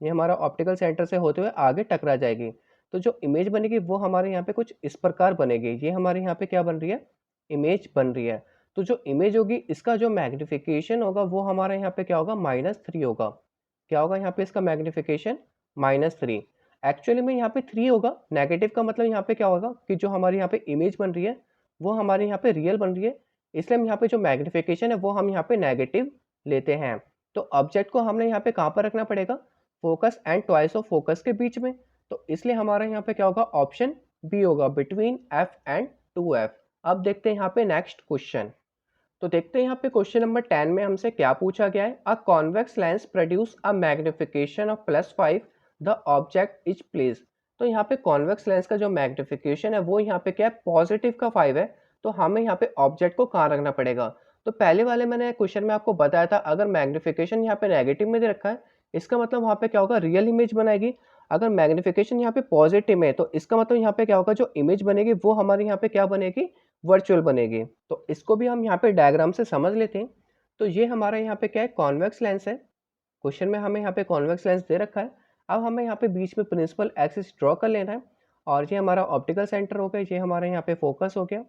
ये हमारा ऑप्टिकल सेंटर से होते हुए आगे टकरा जाएगी। तो जो इमेज बनेगी वो हमारे यहाँ पे कुछ इस प्रकार बनेगी। ये हमारे यहाँ पे क्या बन रही है, इमेज बन रही है। तो जो इमेज होगी इसका जो मैग्निफिकेशन होगा वो हमारे यहाँ पे क्या होगा, -3 होगा। क्या होगा यहाँ पे इसका मैग्निफिकेशन, -3। एक्चुअली में यहाँ पे 3 होगा। नेगेटिव का मतलब यहाँ पे क्या होगा कि जो हमारी यहाँ पे इमेज बन रही है वो हमारे यहाँ पे रियल बन रही है, इसलिए हम यहाँ पे जो मैग्निफिकेशन है वो हम यहाँ पे नेगेटिव लेते हैं। तो ऑब्जेक्ट को हमने यहाँ पे कहाँ पर रखना पड़ेगा, focus and twice of focus के बीच में। तो इसलिए हमारा यहाँ पे क्या होगा, ऑप्शन बी होगा, बिटवीन एफ एंड 2f। अब देखते हैं यहाँ पे नेक्स्ट क्वेश्चन। तो देखते हैं यहाँ पे क्वेश्चन नंबर 10 में हमसे क्या पूछा गया है। A convex lens produce a magnification of +5, the object is placed. तो यहाँ पे कॉन्वेक्स लेंस का जो मैग्निफिकेशन है वो यहाँ पे क्या है, पॉजिटिव का 5 है। तो हमें यहाँ पे ऑब्जेक्ट को कहाँ रखना पड़ेगा? तो पहले वाले मैंने क्वेश्चन में आपको बताया था, अगर मैग्निफिकेशन यहाँ पे नेगेटिव में दे रखा है, इसका मतलब वहाँ पे क्या होगा, रियल इमेज बनाएगी। अगर मैग्निफिकेशन यहाँ पे पॉजिटिव में है, तो इसका मतलब यहाँ पे क्या होगा, जो इमेज बनेगी वो हमारे यहाँ पे क्या बनेगी, वर्चुअल बनेगी। तो इसको भी हम यहाँ पे डायग्राम से समझ लेते हैं। तो ये हमारा यहाँ पे क्या है, कॉन्वेक्स लेंस है। क्वेश्चन में हमें यहाँ पे कॉन्वेक्स लेंस दे रखा है। अब हमें यहाँ पे बीच में प्रिंसिपल एक्सिस ड्रॉ कर लेना है, और ये हमारा ऑप्टिकल सेंटर हो गया, ये हमारे यहाँ पे फोकस हो गया,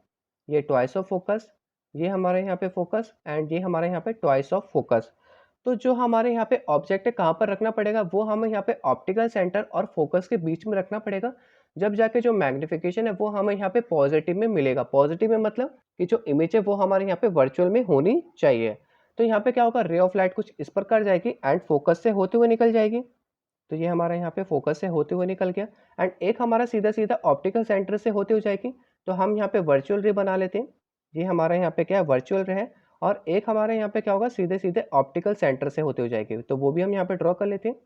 ये ट्वाइस ऑफ फोकस, ये हमारे यहाँ पे फोकस, एंड ये हमारे यहाँ पे ट्वाइस ऑफ फोकस। तो जो हमारे यहाँ पे ऑब्जेक्ट है कहाँ पर रखना पड़ेगा, वो हमें यहाँ पे ऑप्टिकल सेंटर और फोकस के बीच में रखना पड़ेगा। जब जाके जो मैग्निफिकेशन है वो हमें यहाँ पे पॉजिटिव में मिलेगा। पॉजिटिव में मतलब कि जो इमेज है वो हमारे यहाँ पे वर्चुअल में होनी चाहिए। तो यहाँ पे क्या होगा, रे ऑफ लाइट कुछ इस प्रकार जाएगी एंड फोकस से होते हुए निकल जाएगी। तो ये हमारा यहाँ पे फोकस से होते हुए निकल गया, एंड एक हमारा सीधा सीधा ऑप्टिकल सेंटर से होते हुए जाएगी। तो हम यहाँ पे वर्चुअल रे बना लेते हैं। ये हमारा यहाँ पे क्या है, वर्चुअल रे है। और एक हमारे यहाँ पे क्या होगा, सीधे सीधे ऑप्टिकल सेंटर से होते हुए जाएगी, तो वो भी हम यहाँ पे ड्रॉ कर लेते हैं।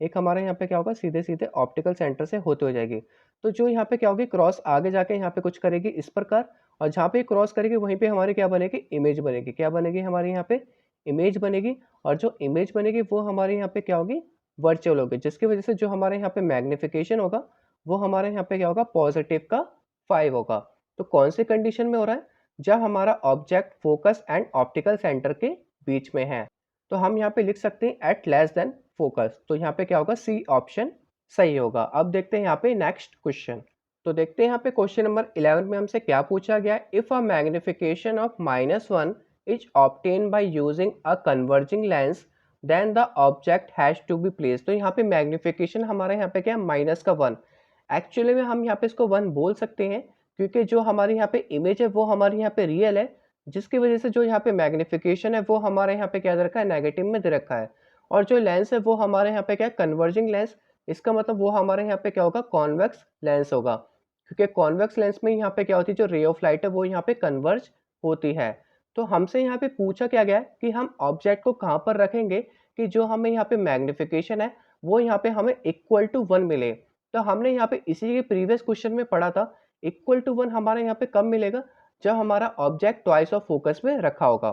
एक हमारे यहाँ पे क्या होगा, सीधे सीधे ऑप्टिकल सेंटर से होते हुए जाएगी। तो जो यहाँ पे क्या होगी, क्रॉस आगे जाके यहाँ पे कुछ करेगी इस प्रकार, और जहाँ पे क्रॉस करेगी वहीं पे हमारी क्या बनेगी, इमेज बनेगी। क्या बनेगी हमारी यहाँ पे, इमेज बनेगी। और जो इमेज बनेगी वो हमारे यहाँ पे क्या होगी, वर्चुअल होगी, जिसकी वजह से जो हमारे यहाँ पे मैग्निफिकेशन होगा वो हमारे यहाँ पे क्या होगा, पॉजिटिव का 5 होगा। तो कौन से कंडीशन में हो रहा है, जब हमारा object focus and optical centre के बीच में है। तो हम यहाँ पे लिख सकते हैं एट लेस देन फोकस। तो यहाँ पे क्या होगा, सी ऑप्शन सही होगा। अब देखते हैं यहाँ पे नेक्स्ट क्वेश्चन। तो देखते हैं यहाँ पे क्वेश्चन नंबर 11 में हमसे क्या पूछा गया है। If a magnification of -1 is obtain by using a converging lens then the object has to be place. तो यहाँ पे मैग्निफिकेशन हमारे यहाँ पे क्या है, -1। एक्चुअली में हम यहाँ पे इसको 1 बोल सकते हैं, क्योंकि जो हमारे यहाँ पे इमेज है वो हमारे यहाँ पे रियल है, जिसकी वजह से जो यहाँ पे मैग्निफिकेशन है वो हमारे यहाँ पे क्या दे रखा है, नेगेटिव में दे रखा है। और जो लेंस है वो हमारे यहाँ पे क्या है, कन्वर्जिंग लेंस। इसका मतलब वो हमारे यहाँ पे क्या होगा, कॉन्वेक्स लेंस होगा, क्योंकि कॉन्वेक्स लेंस में यहाँ पे क्या होती है, जो रे ऑफ लाइट है वो यहाँ पे कन्वर्ज होती है। तो हमसे यहाँ पे पूछा क्या गया है कि हम ऑब्जेक्ट को कहाँ पर रखेंगे कि जो हमें यहाँ पे मैग्निफिकेशन है वो यहाँ पे हमें इक्वल टू 1 मिले। तो हमने यहाँ पे इसी के प्रीवियस क्वेश्चन में पढ़ा था, इक्वल टू 1 हमारे यहाँ पे कब मिलेगा, जब हमारा ऑब्जेक्ट ट्वाइस ऑफ फोकस में रखा होगा।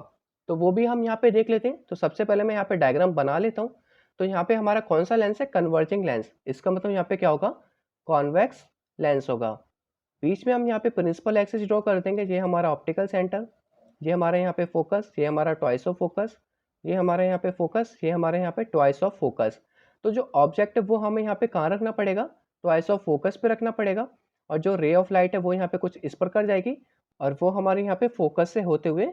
तो वो भी हम यहाँ पे देख लेते हैं। तो सबसे पहले मैं यहाँ पे डायग्राम बना लेता हूँ। तो यहाँ पे हमारा कौन सा लेंस है, कन्वर्जिंग लेंस। इसका मतलब यहाँ पे क्या होगा, कॉन्वेक्स लेंस होगा। बीच में हम यहाँ पे प्रिंसिपल एक्सिस ड्रॉ कर देंगे। ये हमारा ऑप्टिकल सेंटर, ये हमारे यहाँ पे फोकस, ये हमारा ट्वाइस ऑफ फोकस, ये हमारे यहाँ पे फोकस, ये हमारे यहाँ पे ट्वाइस ऑफ फोकस। तो जो ऑब्जेक्ट है वो हमें यहाँ पे कहाँ रखना पड़ेगा, ट्वाइस ऑफ फोकस पे रखना पड़ेगा। और जो रे ऑफ लाइट है वो यहाँ पे कुछ इस प्रकार जाएगी, और वो हमारे यहाँ पे फोकस से होते हुए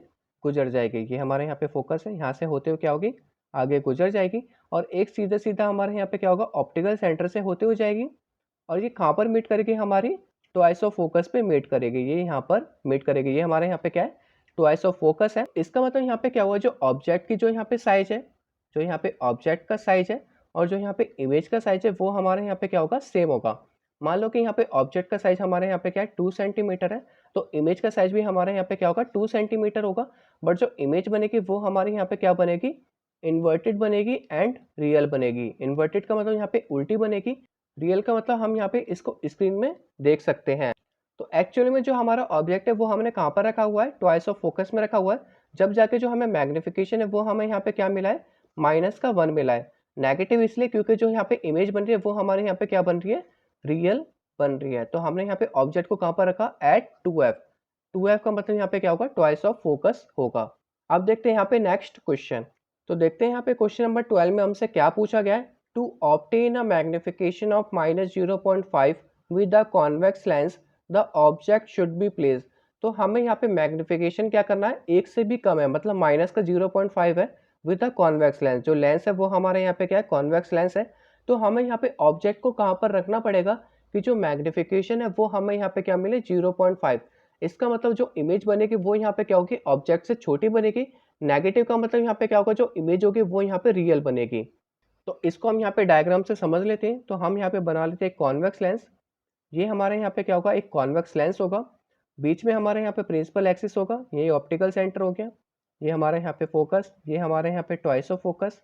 गुजर जाएगी। ये हमारे यहाँ पे फोकस है, यहाँ से होते हुए क्या होगी, आगे गुजर जाएगी। और एक सीधा सीधा हमारे यहाँ पे क्या होगा, ऑप्टिकल सेंटर से होते हुए जाएगी। और ये कहाँ पर मीट करेगी, हमारी ट्वाइस ऑफ फोकस पे मीट करेगी। ये यहाँ पर मीट करेगी। ये हमारे यहाँ पे क्या है, ट्वाइस ऑफ फोकस है। इसका मतलब यहाँ पे क्या हुआ, जो ऑब्जेक्ट की जो यहाँ पे साइज है, जो यहाँ पे ऑब्जेक्ट का साइज है और जो यहाँ पे इमेज का साइज है वो हमारे यहाँ पे क्या होगा, सेम होगा। मान लो कि यहाँ पे ऑब्जेक्ट का साइज हमारे यहाँ पे क्या है, 2 सेंटीमीटर है, तो इमेज का साइज भी हमारे यहाँ पे क्या होगा, 2 सेंटीमीटर होगा। बट जो इमेज बनेगी वो हमारे यहाँ पे क्या बनेगी, इन्वर्टेड बनेगी एंड रियल बनेगी। इन्वर्टेड का मतलब यहाँ पे उल्टी बनेगी, रियल का मतलब हम यहाँ पे इसको स्क्रीन में देख सकते हैं। तो एक्चुअली में जो हमारा ऑब्जेक्ट है वो हमने कहाँ पर रखा हुआ है, ट्वाइस ऑफ फोकस में रखा हुआ है। जब जाके जो हमें मैग्निफिकेशन है वो हमें यहाँ पे क्या मिला है, -1 मिला है। नेगेटिव इसलिए क्योंकि जो यहाँ पे इमेज बन रही है वो हमारे यहाँ पे क्या बन रही है, रियल बन रही है। तो हमने यहाँ पे ऑब्जेक्ट को कहाँ पर रखा, एट 2f। 2f का मतलब यहाँ पे क्या होगा, ट्वाइस ऑफ फोकस होगा। अब देखते हैं यहाँ पे नेक्स्ट क्वेश्चन। तो देखते हैं यहाँ पे क्वेश्चन नंबर 12 में हमसे क्या पूछा गया है। To obtain a magnification of -0.5 with the convex lens the object should be place. तो हमें यहाँ पे मैग्निफिकेशन क्या करना है, एक से भी कम है, मतलब माइनस का 0.5 है विद द कॉन्वेक्स लेंस। जो लेंस है वो हमारे यहाँ पे क्या है, कॉन्वेक्स लेंस है। तो हमें यहाँ पे ऑब्जेक्ट को कहाँ पर रखना पड़ेगा कि जो मैग्निफिकेशन है वो हमें यहाँ पे क्या मिले, 0.5। इसका मतलब जो इमेज बनेगी वो यहाँ पे क्या होगी, ऑब्जेक्ट से छोटी बनेगी। नेगेटिव का मतलब यहाँ पे क्या होगा, जो इमेज होगी वो यहाँ पे रियल बनेगी। तो इसको हम यहाँ पे डायग्राम से समझ लेते हैं। तो हम यहाँ पे बना लेते हैं कॉन्वेक्स लेंस। ये हमारे यहाँ पे क्या होगा, एक कॉन्वेक्स लेंस होगा। बीच में हमारे यहाँ पे प्रिंसिपल एक्सिस होगा, ये ऑप्टिकल सेंटर हो गया। ये हमारे यहाँ पे फोकस, ये हमारे यहाँ पे ट्वाइस ऑफ फोकस,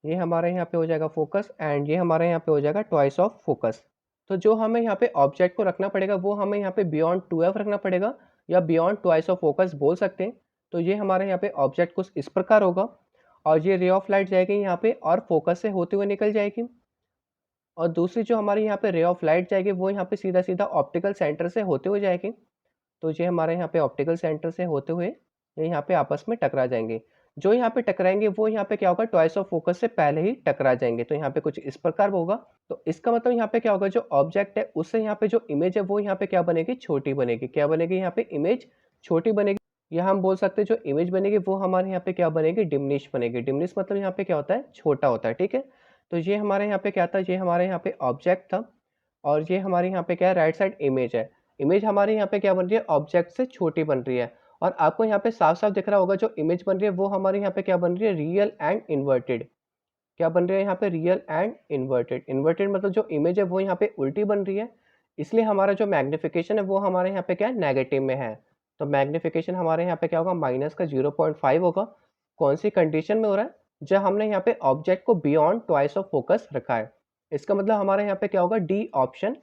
ये हमारे यहाँ पे हो जाएगा फोकस, एंड ये हमारे यहाँ पे हो जाएगा ट्वाइस ऑफ फोकस। तो जो हमें यहाँ पे ऑब्जेक्ट को रखना पड़ेगा वो हमें यहाँ पे बियॉन्ड 2f रखना पड़ेगा या बियॉन्ड ट्वाइस ऑफ फोकस बोल सकते हैं। तो ये हमारे यहाँ पे ऑब्जेक्ट कुछ इस प्रकार होगा और ये रे ऑफ लाइट जाएगी यहाँ पे और फोकस से होते हुए निकल जाएगी। और दूसरी जो हमारी यहाँ पे रे ऑफ लाइट जाएगी वो यहाँ पे सीधा सीधा ऑप्टिकल सेंटर से होते हुए जाएगी। तो ये हमारे यहाँ पे ऑप्टिकल सेंटर से होते हुए ये यहाँ पे आपस में टकरा जाएंगे। जो यहाँ पे टकराएंगे वो यहाँ पे क्या होगा, ट्वाइस ऑफ फोकस से पहले ही टकरा जाएंगे। तो यहाँ पे कुछ इस प्रकार होगा। तो इसका मतलब यहाँ पे क्या होगा, जो ऑब्जेक्ट है उससे यहाँ पे जो इमेज है वो यहाँ पे क्या बनेगी, छोटी बनेगी। क्या बनेगी, यहाँ पे इमेज छोटी बनेगी। या हम बोल सकते हैं जो इमेज बनेगी वो हमारे यहाँ पे क्या बनेगी, डिमनिश बनेगी। डिमनिश मतलब यहाँ पे क्या होता है, छोटा होता है। ठीक है, तो ये हमारे यहाँ पे क्या था, ये हमारे यहाँ पे ऑब्जेक्ट था और ये हमारे यहाँ पे क्या है, राइट साइड इमेज है। इमेज हमारे यहाँ पे क्या बन रही है, ऑब्जेक्ट से छोटी बन रही है। और आपको यहाँ पे साफ साफ दिख रहा होगा जो इमेज बन रही है वो हमारे यहाँ पे क्या बन रही है, रियल एंड इन्वर्टेड। क्या बन रही है यहाँ पे, रियल एंड इन्वर्टेड। इन्वर्टेड मतलब जो इमेज है वो यहाँ पे उल्टी बन रही है, इसलिए हमारा जो मैग्निफिकेशन है वो हमारे यहाँ पे क्या है, नेगेटिव में है। तो मैग्निफिकेशन हमारे यहाँ पे क्या होगा, माइनस का 0.5 होगा। कौन सी कंडीशन में हो रहा है, जब हमने यहाँ पे ऑब्जेक्ट को बियॉन्ड ट्वाइस ऑफ फोकस रखा है। इसका मतलब हमारे यहाँ पे क्या होगा, डी ऑप्शन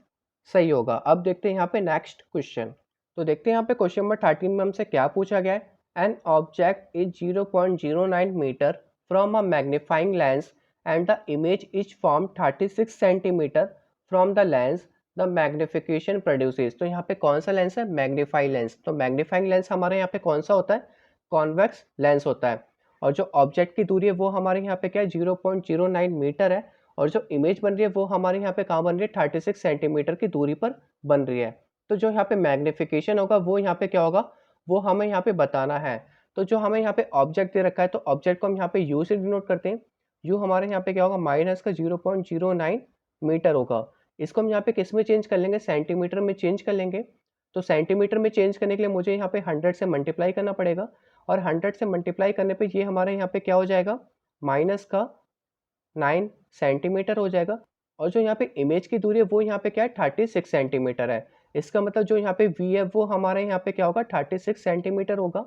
सही होगा। अब देखते हैं यहाँ पे नेक्स्ट क्वेश्चन। तो देखते हैं यहाँ पे क्वेश्चन नंबर 13 में हमसे क्या पूछा गया है। An object is 0.09 metre from a magnifying lens and the image is formed 36 centimeter from the lens the magnification produces। तो यहाँ पे कौन सा लेंस है, मैग्नीफाइंग लेंस। तो मैग्नीफाइंग लेंस हमारे यहाँ पे कौन सा होता है, कॉन्वेक्स लेंस होता है। और जो ऑब्जेक्ट की दूरी है वो हमारे यहाँ पे क्या है, 0.09 मीटर है। और जो इमेज बन रही है वो हमारे यहाँ पे कहाँ बन रही है, 36 सेंटीमीटर की दूरी पर बन रही है। तो जो यहाँ पे मैग्निफिकेशन होगा वो यहाँ पे क्या होगा, वो हमें यहाँ पे बताना है। तो जो हमें यहाँ पे ऑब्जेक्ट दे रखा है तो ऑब्जेक्ट को हम यहाँ पे यू से डिनोट करते हैं। यू हमारे यहाँ पे क्या होगा, माइनस का 0.09 मीटर होगा। इसको हम यहाँ पे किस में चेंज कर लेंगे, सेंटीमीटर में चेंज कर लेंगे। तो सेंटीमीटर में चेंज करने के लिए मुझे यहाँ पे 100 से मल्टीप्लाई करना पड़ेगा और 100 से मल्टीप्लाई करने पे ये हमारे यहाँ पे क्या हो जाएगा, माइनस का 9 सेंटीमीटर हो जाएगा। और जो यहाँ पे इमेज की दूरी है वो यहाँ पे क्या है, 36 सेंटीमीटर है। इसका मतलब जो यहाँ पे वी है वो हमारे यहाँ पे क्या होगा, 36 सेंटीमीटर होगा।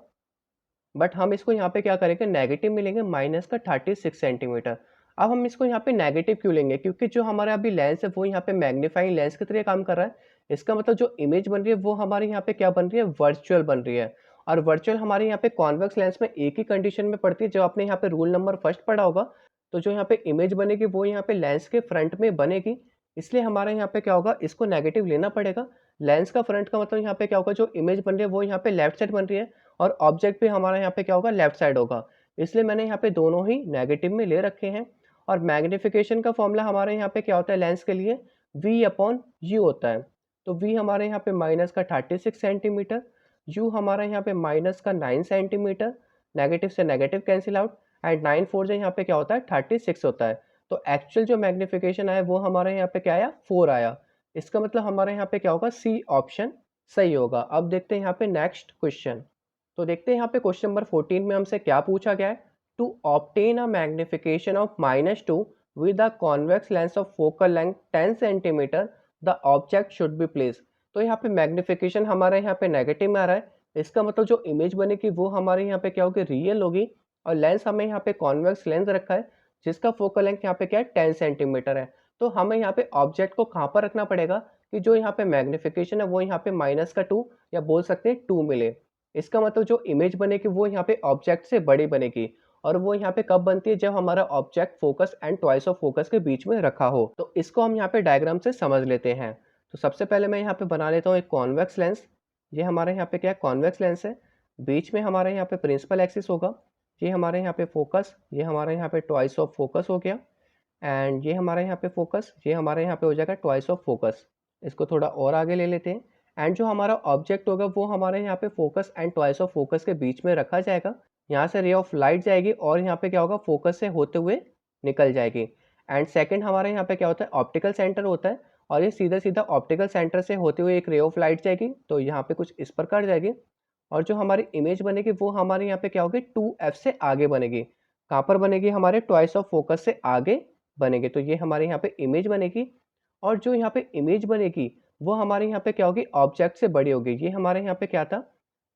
बट हम इसको यहाँ पे क्या करेंगे, नेगेटिव में लेंगे, माइनस का 36 सेंटीमीटर। अब हम इसको यहाँ पे नेगेटिव क्यों लेंगे, क्योंकि जो हमारा अभी लेंस है वो यहाँ पे मैग्नीफाइंग लेंस की तरह काम कर रहा है। इसका मतलब जो इमेज बन रही है वो हमारे यहाँ पे क्या बन रही है, वर्चुअल बन रही है। और वर्चुअल हमारे यहाँ पे कॉन्वेक्स लेंस में एक ही कंडीशन में पड़ती है, जो आपने यहाँ पे रूल नंबर फर्स्ट पढ़ा होगा। तो जो यहाँ पे इमेज बनेगी वो यहाँ पे लेंस के फ्रंट में बनेगी, इसलिए हमारे यहाँ पे क्या होगा, इसको नेगेटिव लेना पड़ेगा। लेंस का फ्रंट का मतलब यहाँ पे क्या होगा, जो इमेज बन रही है वो यहाँ पे लेफ्ट साइड बन रही है और ऑब्जेक्ट भी हमारा यहाँ पे क्या होगा, लेफ्ट साइड होगा। इसलिए मैंने यहाँ पे दोनों ही नेगेटिव में ले रखे हैं। और मैग्निफिकेशन का फॉर्मूला हमारे यहाँ पे क्या होता है, लेंस के लिए v अपॉन यू होता है। तो v हमारे यहाँ पे माइनस का 36 सेंटीमीटर, u हमारा यहाँ पे माइनस का 9 सेंटीमीटर। नेगेटिव से नेगेटिव कैंसिल आउट एंड 9 4 से यहाँ पे क्या होता है, 36 होता है। तो एक्चुअल जो मैग्निफिकेशन आया वो हमारे यहाँ पे क्या आया, 4 आया। इसका मतलब हमारे यहाँ पे क्या होगा, सी ऑप्शन सही होगा। अब देखते हैं यहाँ पे नेक्स्ट क्वेश्चन। तो देखते हैं यहाँ पे क्वेश्चन नंबर 14 में हमसे क्या पूछा गया है। To obtain a magnification of -2 with a convex lens of focal length 10 centimetre the object should be place. तो यहाँ पे मैग्निफिकेशन हमारे यहाँ पे नेगेटिव में आ रहा है। इसका मतलब जो इमेज बनेगी वो हमारे यहाँ पे क्या होगी, रियल होगी। और लेंस हमें यहाँ पे कॉन्वेक्स लेंस रखा है जिसका फोकल लेंथ यहाँ पे क्या है, 10 सेंटीमीटर है। तो हमें यहाँ पे ऑब्जेक्ट को कहाँ पर रखना पड़ेगा कि जो यहाँ पे मैग्निफिकेशन है वो यहाँ पे माइनस का 2 या बोल सकते हैं 2 मिले। इसका मतलब जो इमेज बनेगी वो यहाँ पे ऑब्जेक्ट से बड़ी बनेगी। और वो यहाँ पे कब बनती है, जब हमारा object focus and twice of focus के बीच में रखा हो। तो इसको हम यहाँ पे डायग्राम से समझ लेते हैं। तो सबसे पहले मैं यहाँ पे बना लेता हूँ एक कॉन्वेक्स लेंस। ये हमारे यहाँ पे क्या है, कॉन्वेक्स लेंस है। बीच में हमारे यहाँ पे प्रिंसिपल एक्सिस होगा। ये हमारे यहाँ पे फोकस, ये हमारे यहाँ पे ट्वाइस ऑफ फोकस हो गया। एंड ये हमारे यहाँ पे फोकस, ये हमारे यहाँ पे हो जाएगा ट्वाइस ऑफ फोकस। इसको थोड़ा और आगे ले लेते हैं। एंड जो हमारा ऑब्जेक्ट होगा वो हमारे यहाँ पे focus and twice of focus के बीच में रखा जाएगा। यहाँ से रे ऑफ लाइट जाएगी और यहाँ पे क्या होगा, फोकस से होते हुए निकल जाएगी। एंड सेकंड हमारे यहाँ पे क्या होता है, ऑप्टिकल सेंटर होता है। और ये सीधा सीधा ऑप्टिकल सेंटर से होते हुए एक रे ऑफ लाइट जाएगी, तो यहाँ पे कुछ इस प्रकार जाएगी। और जो हमारी इमेज बनेगी वो हमारे यहाँ पे क्या होगी, 2f से आगे बनेगी। कहाँ पर बनेगी, हमारे ट्वाइस ऑफ फोकस से आगे बनेगी। तो ये हमारे यहाँ पे इमेज बनेगी। और जो यहाँ पे इमेज बनेगी वो हमारे यहाँ पे क्या होगी, ऑब्जेक्ट से बड़ी होगी। ये हमारे यहाँ पे क्या था,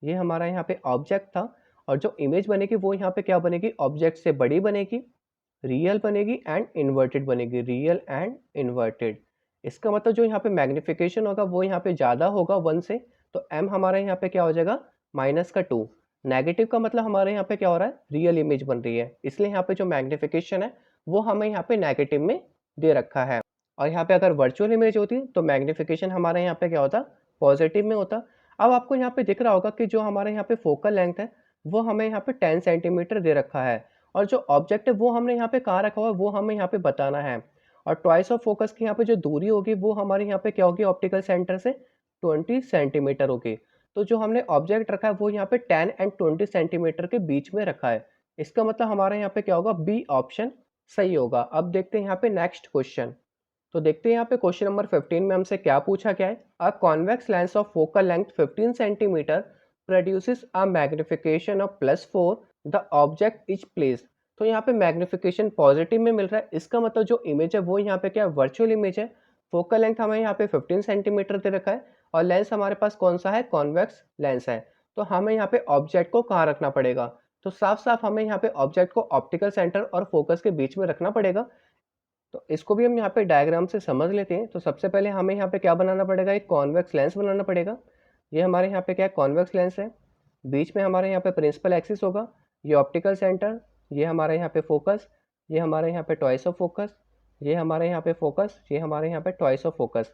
ये हमारा यहाँ पे ऑब्जेक्ट था। और जो इमेज बनेगी वो यहाँ पे क्या बनेगी, ऑब्जेक्ट से बड़ी बनेगी, रियल बनेगी एंड इन्वर्टेड बनेगी, रियल एंड इन्वर्टेड। इसका मतलब जो यहाँ पे मैग्नीफिकेशन होगा वो यहाँ पे ज़्यादा होगा 1 से, तो m हमारा यहाँ पे क्या हो जाएगा -2। नेगेटिव का मतलब हमारे यहाँ पे क्या हो रहा है, रियल इमेज बन रही है, इसलिए यहाँ पे जो मैग्नीफिकेशन है वो हमें यहाँ पे नेगेटिव में दे रखा है। और यहाँ पे अगर वर्चुअल इमेज होती तो मैग्नीफिकेशन हमारे यहाँ पे क्या होता, पॉजिटिव में होता। अब आपको यहाँ पे दिख रहा होगा कि जो हमारे यहाँ पे फोकल लेंथ है वो हमें यहाँ पे 10 सेंटीमीटर दे रखा है, और जो ऑब्जेक्ट है वो हमने यहाँ पे कहाँ रखा हुआ है वो हमें यहाँ पे बताना है। और ट्वाइस ऑफ फोकस की यहाँ पे जो दूरी होगी वो हमारे यहाँ पे क्या होगी, ऑप्टिकल सेंटर से 20 सेंटीमीटर होगी। तो जो हमने ऑब्जेक्ट रखा है वो यहाँ पे 10 एंड 20 सेंटीमीटर के बीच में रखा है। इसका मतलब हमारे यहाँ पे क्या होगा, बी ऑप्शन सही होगा। अब देखते हैं यहाँ पे नेक्स्ट क्वेश्चन। तो देखते हैं यहाँ पे क्वेश्चन नंबर 15 में हमसे क्या पूछा गया है। A convex lens of focal length 15 centimetre produces a magnification of +4, the object is placed. तो यहाँ पे मैग्निफिकेशन पॉजिटिव में मिल रहा है, इसका मतलब जो इमेज है वो यहाँ पे क्या है, वर्चुअल इमेज है। फोकल लेंथ हमें यहाँ पे 15 सेंटीमीटर दे रखा है और लेंस हमारे पास कौन सा है, कॉन्वेक्स लेंस है। तो हमें यहाँ पे ऑब्जेक्ट को कहाँ रखना पड़ेगा, तो साफ साफ हमें यहाँ पे ऑब्जेक्ट को ऑप्टिकल सेंटर और फोकस के बीच में रखना पड़ेगा। तो इसको भी हम यहाँ पे डायग्राम से समझ लेते हैं। तो सबसे पहले हमें यहाँ पे क्या बनाना पड़ेगा, एक कॉन्वेक्स लेंस बनाना पड़ेगा। ये हमारे यहाँ पे क्या है, कॉन्वेक्स लेंस है। बीच में हमारे यहाँ पे प्रिंसिपल एक्सिस होगा, ये ऑप्टिकल सेंटर, ये हमारे यहाँ पे फोकस, ये हमारे यहाँ पे ट्वाइस ऑफ फोकस, ये हमारे यहाँ पे फोकस, ये हमारे यहाँ पे ट्वाइस ऑफ फोकस।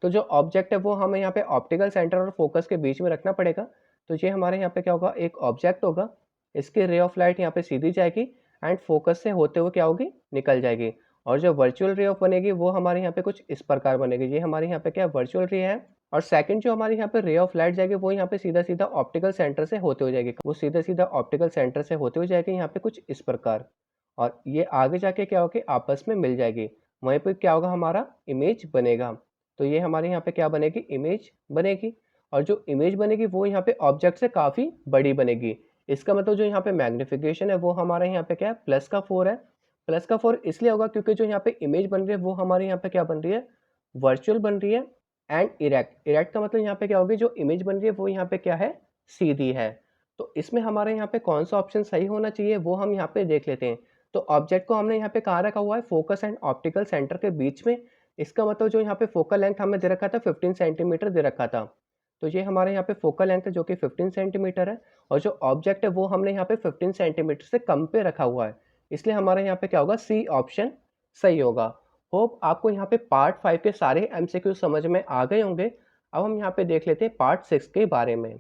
तो जो ऑब्जेक्ट है वो हमें यहाँ पे ऑप्टिकल सेंटर और फोकस के बीच में रखना पड़ेगा। तो ये हमारे यहाँ पे क्या होगा, एक ऑब्जेक्ट होगा, इसकी रे ऑफ लाइट यहाँ पे सीधी जाएगी एंड फोकस से होते हुए क्या होगी, निकल जाएगी। और जो वर्चुअल रे ऑफ बनेगी वो हमारे यहाँ पे कुछ इस प्रकार बनेगी। ये हमारे यहाँ पे क्या वर्चुअल रे है। और सेकंड जो हमारे यहाँ पे रे ऑफ लाइट जाएगी वो यहाँ पे सीधा सीधा ऑप्टिकल सेंटर से होते हुए जाएगी, वो सीधा सीधा ऑप्टिकल सेंटर से होते हुए जाएगी यहाँ पे कुछ इस प्रकार। और ये आगे जाके क्या होगी, आपस में मिल जाएगी, वहीं पे क्या होगा, हमारा इमेज बनेगा। तो ये हमारे यहाँ पे क्या बनेगी, इमेज बनेगी। और जो इमेज बनेगी वो यहाँ पे ऑब्जेक्ट से काफ़ी बड़ी बनेगी। इसका मतलब जो यहाँ पे मैग्निफिकेशन है वो हमारे यहाँ पे क्या है, +4 है। +4 इसलिए होगा क्योंकि जो यहाँ पे इमेज बन रही है वो हमारे यहाँ पे क्या बन रही है, वर्चुअल बन रही है। एंड इरेक्ट, इरेक्ट का मतलब यहाँ पे क्या होगी, जो इमेज बन रही है वो यहाँ पे क्या है, सीधी है। तो इसमें हमारे यहाँ पे कौन सा ऑप्शन सही होना चाहिए वो हम यहाँ पे देख लेते हैं। तो ऑब्जेक्ट को हमने यहाँ पे कहाँ रखा हुआ है, फोकस एंड ऑप्टिकल सेंटर के बीच में। इसका मतलब जो यहाँ पे फोकल लेंथ हमें दे रखा था 15 सेंटीमीटर दे रखा था। तो ये हमारे यहाँ पे फोकल लेंथ है जो कि 15 सेंटीमीटर है, और जो ऑब्जेक्ट है वो हमने यहाँ पे 15 सेंटीमीटर से कम पे रखा हुआ है, इसलिए हमारे यहाँ पे क्या होगा, सी ऑप्शन सही होगा। होप आपको यहाँ पे पार्ट 5 के सारे एमसीक्यू समझ में आ गए होंगे। अब हम यहाँ पे देख लेते हैं पार्ट 6 के बारे में।